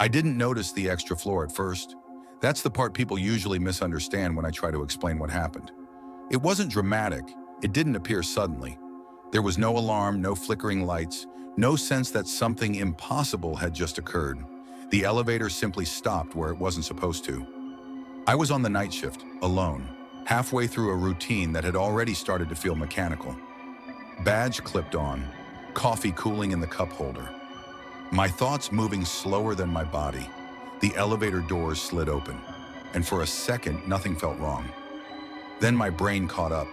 I didn't notice the extra floor at first. That's the part people usually misunderstand when I try to explain what happened. It wasn't dramatic. It didn't appear suddenly. There was no alarm, no flickering lights, no sense that something impossible had just occurred. The elevator simply stopped where it wasn't supposed to. I was on the night shift, alone, halfway through a routine that had already started to feel mechanical. Badge clipped on, coffee cooling in the cup holder. My thoughts moving slower than my body. The elevator doors slid open, and for a second, nothing felt wrong. Then my brain caught up.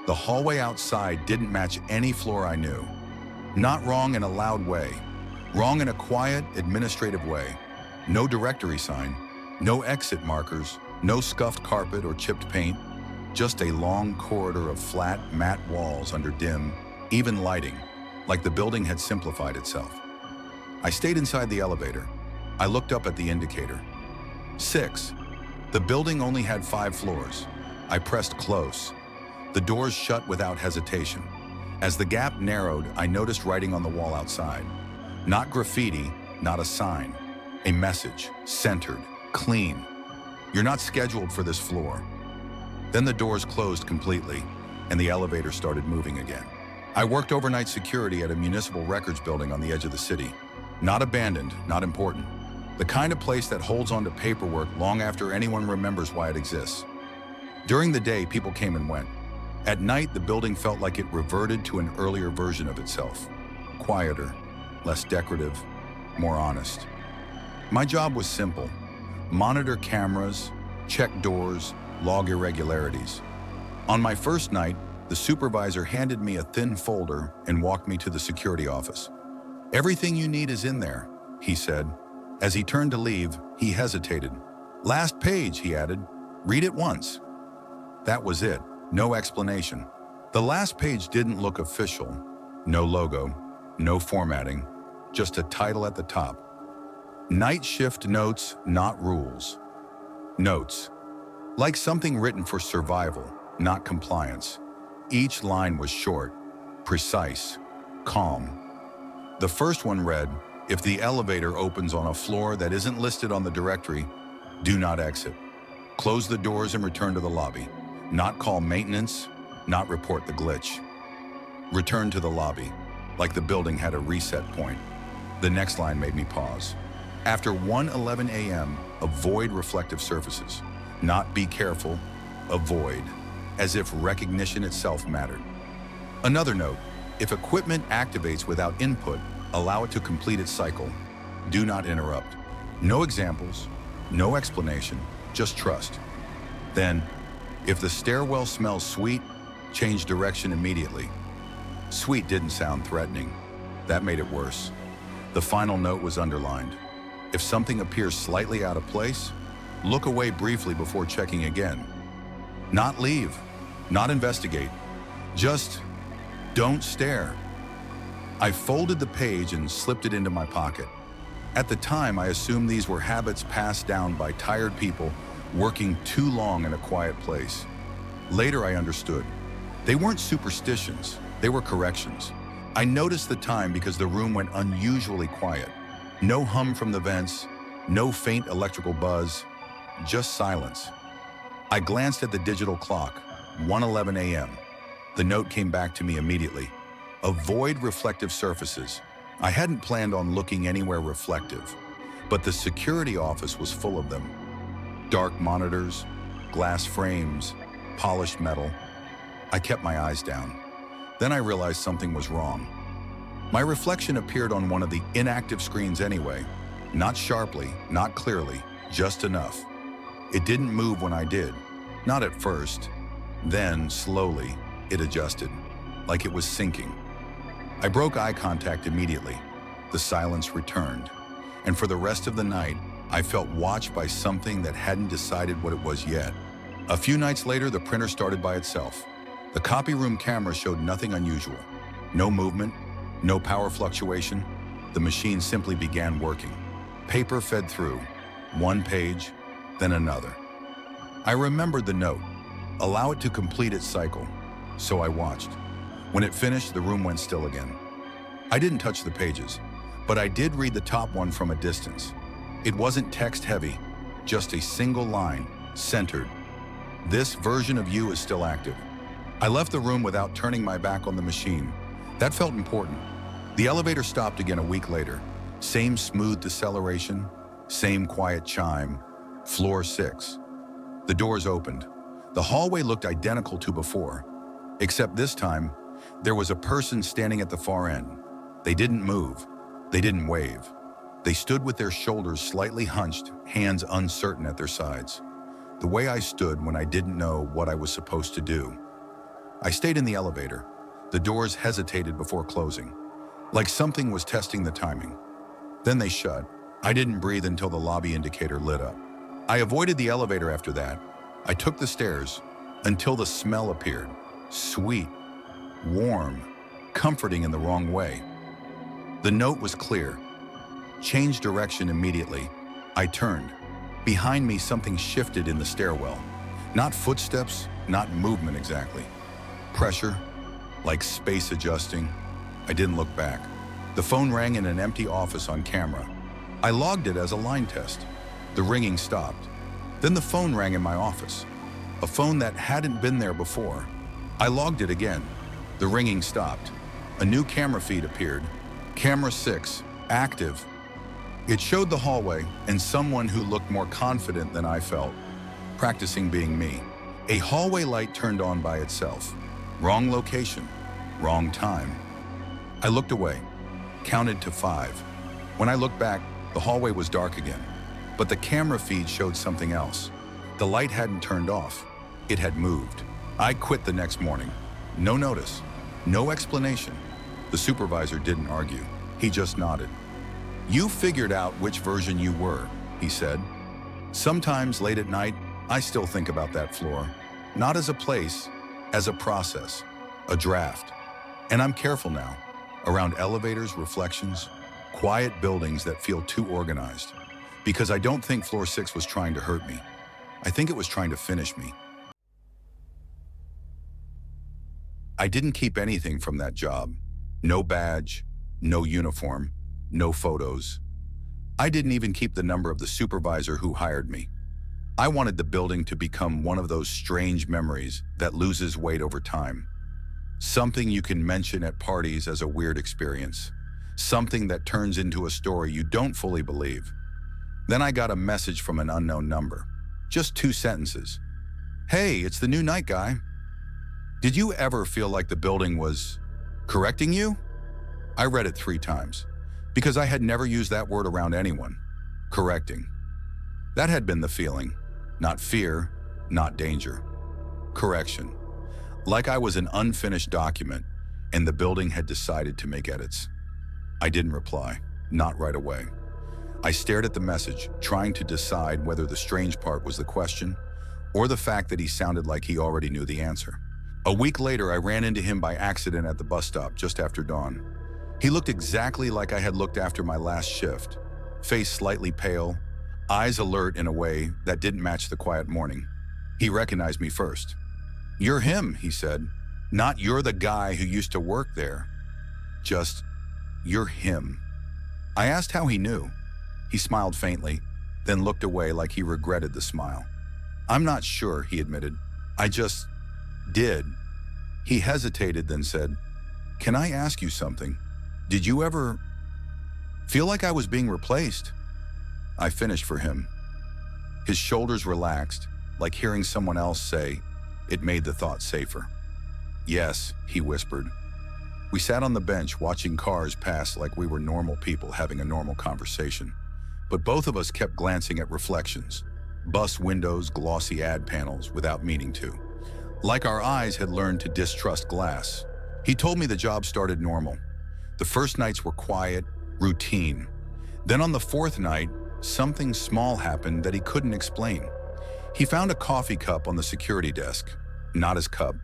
The hallway outside didn't match any floor I knew. Not wrong in a loud way, wrong in a quiet, administrative way. No directory sign, no exit markers, no scuffed carpet or chipped paint, just a long corridor of flat, matte walls under dim, even lighting, like the building had simplified itself. I stayed inside the elevator. I looked up at the indicator. 6. The building only had 5 floors. I pressed close. The doors shut without hesitation. As the gap narrowed, I noticed writing on the wall outside. Not graffiti, not a sign. A message, centered, clean. You're not scheduled for this floor. Then the doors closed completely, and the elevator started moving again. I worked overnight security at a municipal records building on the edge of the city. Not abandoned, not important. The kind of place that holds on to paperwork long after anyone remembers why it exists. During the day, people came and went. At night, the building felt like it reverted to an earlier version of itself. Quieter, less decorative, more honest. My job was simple. Monitor cameras, check doors, log irregularities. On my first night, the supervisor handed me a thin folder and walked me to the security office. "Everything you need is in there," he said. As he turned to leave, he hesitated. "Last page," he added. "Read it once." That was it. No explanation. The last page didn't look official. No logo, no formatting, just a title at the top. Night shift notes, not rules. Notes. Like something written for survival, not compliance. Each line was short, precise, calm. The first one read, "If the elevator opens on a floor that isn't listed on the directory, do not exit. Close the doors and return to the lobby. Not call maintenance, not report the glitch. Return to the lobby," like the building had a reset point. The next line made me pause. After 1:11 a.m., avoid reflective surfaces. Not be careful, avoid, as if recognition itself mattered. Another note, if equipment activates without input, allow it to complete its cycle. Do not interrupt. No examples, no explanation, just trust. Then, if the stairwell smells sweet, change direction immediately. Sweet didn't sound threatening. That made it worse. The final note was underlined. If something appears slightly out of place, look away briefly before checking again. Not leave, not investigate. Just don't stare. I folded the page and slipped it into my pocket. At the time, I assumed these were habits passed down by tired people working too long in a quiet place. Later, I understood. They weren't superstitions, they were corrections. I noticed the time because the room went unusually quiet. No hum from the vents, no faint electrical buzz, just silence. I glanced at the digital clock, 1:11 a.m. The note came back to me immediately. Avoid reflective surfaces. I hadn't planned on looking anywhere reflective, but the security office was full of them. Dark monitors, glass frames, polished metal. I kept my eyes down. Then I realized something was wrong. My reflection appeared on one of the inactive screens anyway. Not sharply, not clearly, just enough. It didn't move when I did. Not at first. Then, slowly, it adjusted, like it was sinking. I broke eye contact immediately. The silence returned. And for the rest of the night, I felt watched by something that hadn't decided what it was yet. A few nights later, the printer started by itself. The copy room camera showed nothing unusual. No movement, no power fluctuation. The machine simply began working. Paper fed through, one page, then another. I remembered the note. Allow it to complete its cycle. So I watched. When it finished, the room went still again. I didn't touch the pages, but I did read the top one from a distance. It wasn't text-heavy, just a single line, centered. This version of you is still active. I left the room without turning my back on the machine. That felt important. The elevator stopped again a week later. Same smooth deceleration, same quiet chime. Floor 6. The doors opened. The hallway looked identical to before, except this time, there was a person standing at the far end. They didn't move. They didn't wave. They stood with their shoulders slightly hunched, hands uncertain at their sides. The way I stood when I didn't know what I was supposed to do. I stayed in the elevator. The doors hesitated before closing, like something was testing the timing. Then they shut. I didn't breathe until the lobby indicator lit up. I avoided the elevator after that. I took the stairs until the smell appeared. Sweet, warm, comforting in the wrong way. The note was clear. Change direction immediately. I turned. Behind me, something shifted in the stairwell. Not footsteps, not movement exactly. Pressure, like space adjusting. I didn't look back. The phone rang in an empty office on camera. I logged it as a line test. The ringing stopped. Then the phone rang in my office. A phone that hadn't been there before. I logged it again. The ringing stopped. A new camera feed appeared. Camera 6, active. It showed the hallway and someone who looked more confident than I felt, practicing being me. A hallway light turned on by itself. Wrong location, wrong time. I looked away, counted to 5. When I looked back, the hallway was dark again, but the camera feed showed something else. The light hadn't turned off. It had moved. I quit the next morning. No notice, no explanation. The supervisor didn't argue. He just nodded. You figured out which version you were, he said. Sometimes late at night, I still think about that floor. Not as a place, as a process, a draft. And I'm careful now, around elevators, reflections, quiet buildings that feel too organized. Because I don't think floor 6 was trying to hurt me. I think it was trying to finish me. I didn't keep anything from that job. No badge, no uniform, no photos. I didn't even keep the number of the supervisor who hired me. I wanted the building to become one of those strange memories that loses weight over time. Something you can mention at parties as a weird experience. Something that turns into a story you don't fully believe. Then I got a message from an unknown number. Just 2 sentences. Hey, it's the new night guy. Did you ever feel like the building was correcting you? I read it 3 times. Because I had never used that word around anyone. Correcting. That had been the feeling. Not fear, not danger. Correction. Like I was an unfinished document, and the building had decided to make edits. I didn't reply, not right away. I stared at the message, trying to decide whether the strange part was the question, or the fact that he sounded like he already knew the answer. A week later, I ran into him by accident at the bus stop just after dawn. He looked exactly like I had looked after my last shift. Face slightly pale, eyes alert in a way that didn't match the quiet morning. He recognized me first. You're him, he said. Not you're the guy who used to work there. Just, you're him. I asked how he knew. He smiled faintly, then looked away like he regretted the smile. I'm not sure, he admitted. I just did. He hesitated, then said, Can I ask you something? Did you ever feel like I was being replaced? I finished for him. His shoulders relaxed, like hearing someone else say. It made the thought safer. Yes, he whispered. We sat on the bench watching cars pass like we were normal people having a normal conversation. But both of us kept glancing at reflections. Bus windows, glossy ad panels, without meaning to. Like our eyes had learned to distrust glass. He told me the job started normal. The first nights were quiet, routine. Then on the 4th night, something small happened that he couldn't explain. He found a coffee cup on the security desk. Not his cup,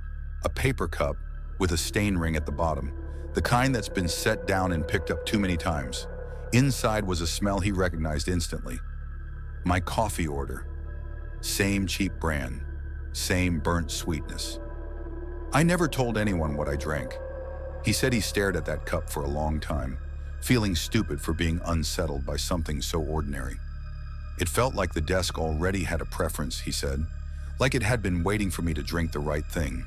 a paper cup with a stain ring at the bottom, the kind that's been set down and picked up too many times. Inside was a smell he recognized instantly. My coffee order. Same cheap brand, same burnt sweetness. I never told anyone what I drank. He said he stared at that cup for a long time, feeling stupid for being unsettled by something so ordinary. It felt like the desk already had a preference, he said, like it had been waiting for me to drink the right thing.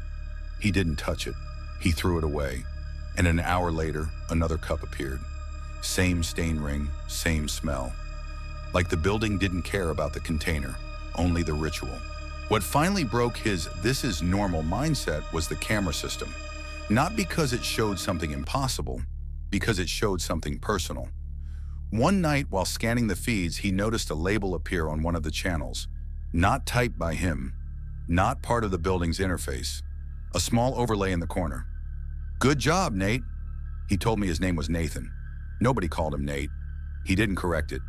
He didn't touch it. He threw it away. And an hour later, another cup appeared. Same stain ring, same smell. Like the building didn't care about the container, only the ritual. What finally broke his "this is normal" mindset was the camera system. Not because it showed something impossible, because it showed something personal. One night while scanning the feeds, he noticed a label appear on one of the channels. Not typed by him, not part of the building's interface. A small overlay in the corner. "Good job, Nate." He told me his name was Nathan. Nobody called him Nate. He didn't correct it.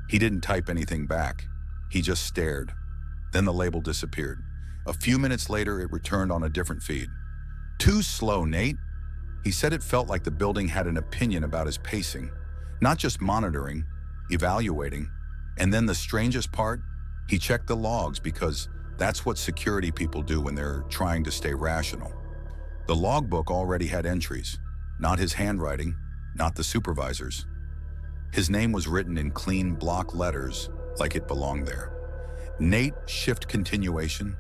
He didn't type anything back. He just stared. Then the label disappeared. A few minutes later, it returned on a different feed. "Too slow, Nate." He said it felt like the building had an opinion about his pacing. Not just monitoring, evaluating. And then the strangest part, he checked the logs because that's what security people do when they're trying to stay rational. The logbook already had entries, not his handwriting, not the supervisor's. His name was written in clean block letters like it belonged there. Nate shift continuation.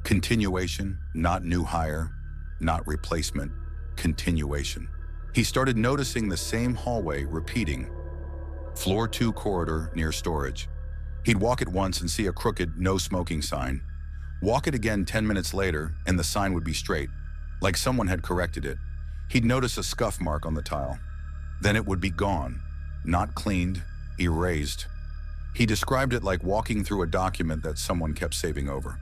Continuation, not new hire, not replacement, continuation. He started noticing the same hallway repeating. Floor 2 corridor near storage. He'd walk it once and see a crooked "no smoking" sign. Walk it again 10 minutes later and the sign would be straight, like someone had corrected it. He'd notice a scuff mark on the tile. Then it would be gone, not cleaned, erased. He described it like walking through a document that someone kept saving over.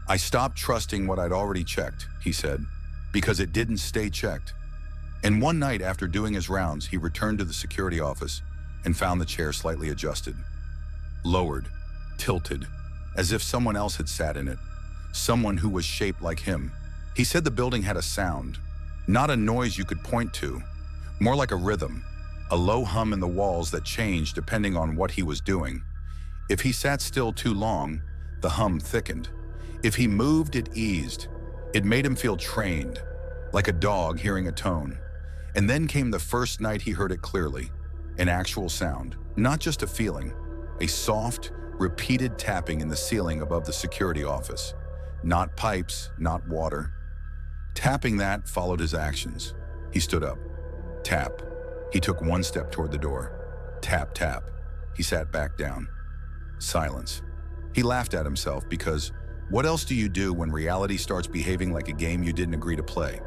"I stopped trusting what I'd already checked," he said, "because it didn't stay checked." And one night after doing his rounds, he returned to the security office and found the chair slightly adjusted. Lowered, tilted, as if someone else had sat in it, someone who was shaped like him. He said the building had a sound, not a noise you could point to, more like a rhythm, a low hum in the walls that changed depending on what he was doing. If he sat still too long, the hum thickened. If he moved, it eased. It made him feel trained, like a dog hearing a tone. And then came the first night he heard it clearly, an actual sound, not just a feeling, a soft, repeated tapping in the ceiling above the security office. Not pipes, not water. Tapping that followed his actions. He stood up. Tap. He took one step toward the door. Tap, tap. He sat back down. Silence. He laughed at himself because what else do you do when reality starts behaving like a game you didn't agree to play?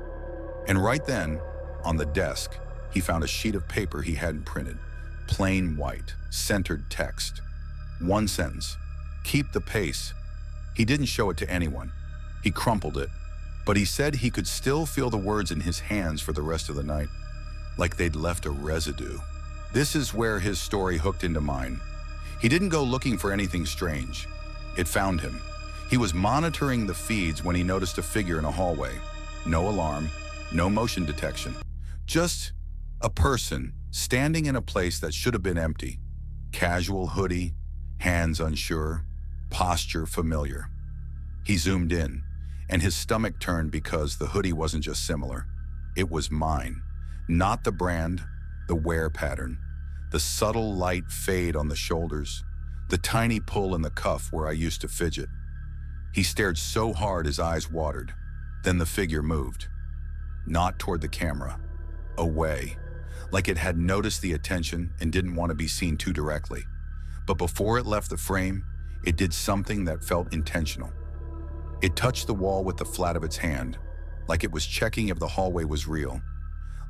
And right then, on the desk, he found a sheet of paper he hadn't printed. Plain white, centered text. One sentence. Keep the pace. He didn't show it to anyone. He crumpled it. But he said he could still feel the words in his hands for the rest of the night, like they'd left a residue. This is where his story hooked into mine. He didn't go looking for anything strange. It found him. He was monitoring the feeds when he noticed a figure in a hallway. No alarm, no motion detection. Just a person standing in a place that should have been empty. Casual hoodie, hands unsure, posture familiar. He zoomed in, and his stomach turned because the hoodie wasn't just similar. It was mine. Not the brand, the wear pattern. The subtle light fade on the shoulders. The tiny pull in the cuff where I used to fidget. He stared so hard his eyes watered. Then the figure moved. Not toward the camera. Away. Like it had noticed the attention and didn't want to be seen too directly. But before it left the frame, it did something that felt intentional. It touched the wall with the flat of its hand, like it was checking if the hallway was real,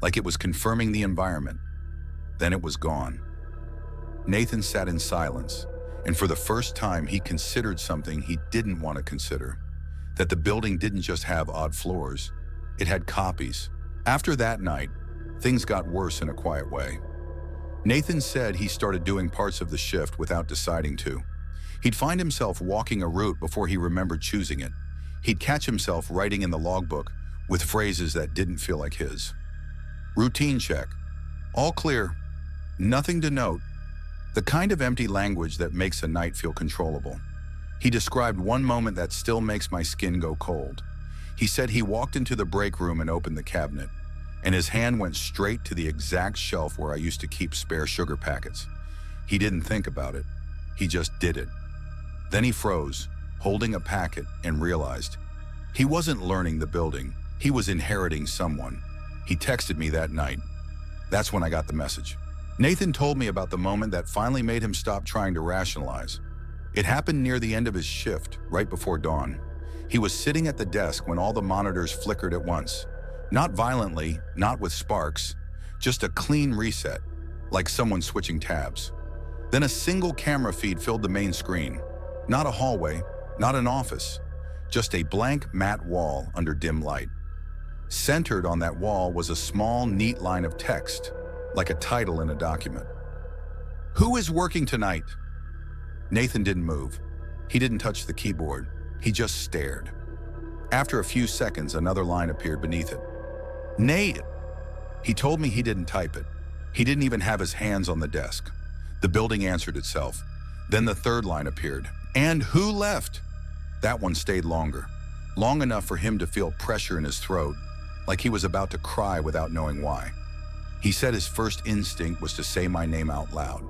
like it was confirming the environment. Then it was gone. Nathan sat in silence, and for the first time he considered something he didn't want to consider, that the building didn't just have odd floors, it had copies. After that night, things got worse in a quiet way. Nathan said he started doing parts of the shift without deciding to. He'd find himself walking a route before he remembered choosing it. He'd catch himself writing in the logbook with phrases that didn't feel like his. Routine check. All clear. Nothing to note. The kind of empty language that makes a night feel controllable. He described one moment that still makes my skin go cold. He said he walked into the break room and opened the cabinet, and his hand went straight to the exact shelf where I used to keep spare sugar packets. He didn't think about it. He just did it. Then he froze, holding a packet, and realized he wasn't learning the building, he was inheriting someone. He texted me that night. That's when I got the message. Nathan told me about the moment that finally made him stop trying to rationalize. It happened near the end of his shift, right before dawn. He was sitting at the desk when all the monitors flickered at once. Not violently, not with sparks, just a clean reset, like someone switching tabs. Then a single camera feed filled the main screen. Not a hallway, not an office, just a blank matte wall under dim light. Centered on that wall was a small, neat line of text, like a title in a document. "Who is working tonight?" Nathan didn't move. He didn't touch the keyboard. He just stared. After a few seconds, another line appeared beneath it. "Nate!" He told me he didn't type it. He didn't even have his hands on the desk. The building answered itself. Then the third line appeared. "And who left?" That one stayed longer. Long enough for him to feel pressure in his throat, like he was about to cry without knowing why. He said his first instinct was to say my name out loud,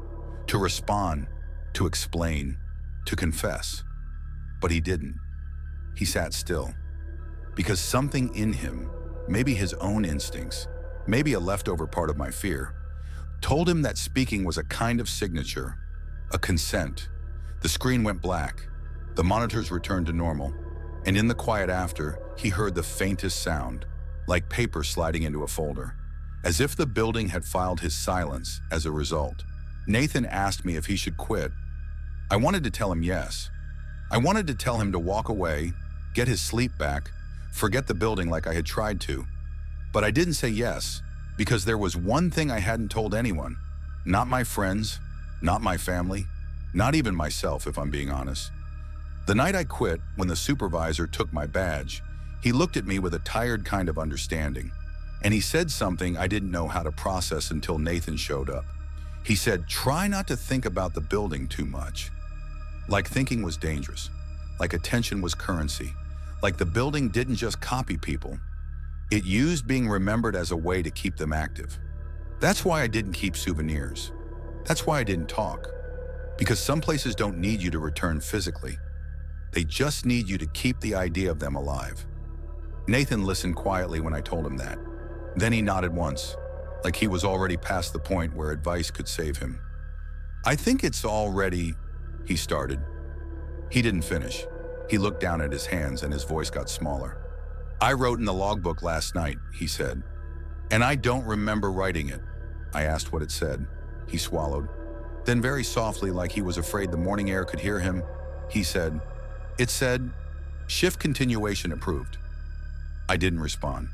to respond, to explain, to confess. But he didn't. He sat still. Because something in him, maybe his own instincts, maybe a leftover part of my fear, told him that speaking was a kind of signature, a consent. The screen went black. The monitors returned to normal. And in the quiet after, he heard the faintest sound, like paper sliding into a folder, as if the building had filed his silence as a result. Nathan asked me if he should quit. I wanted to tell him yes. I wanted to tell him to walk away, get his sleep back, forget the building like I had tried to. But I didn't say yes, because there was one thing I hadn't told anyone. Not my friends, not my family, not even myself, if I'm being honest. The night I quit, when the supervisor took my badge, he looked at me with a tired kind of understanding. And he said something I didn't know how to process until Nathan showed up. He said, "Try not to think about the building too much." Like thinking was dangerous, like attention was currency, like the building didn't just copy people. It used being remembered as a way to keep them active. That's why I didn't keep souvenirs. That's why I didn't talk. Because some places don't need you to return physically. They just need you to keep the idea of them alive. Nathan listened quietly when I told him that. Then he nodded once, like he was already past the point where advice could save him. "I think it's already," he started. He didn't finish. He looked down at his hands and his voice got smaller. "I wrote in the logbook last night," he said. "And I don't remember writing it." I asked what it said. He swallowed. Then very softly, like he was afraid the morning air could hear him, he said, "It said, shift continuation approved." I didn't respond.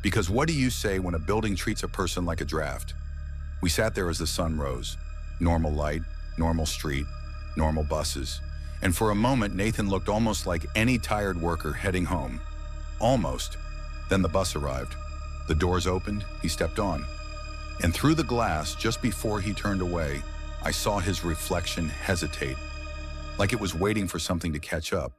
Because what do you say when a building treats a person like a draft? We sat there as the sun rose. Normal light, normal street, normal buses. And for a moment, Nathan looked almost like any tired worker heading home. Almost. Then the bus arrived. The doors opened, he stepped on. And through the glass, just before he turned away, I saw his reflection hesitate, like it was waiting for something to catch up.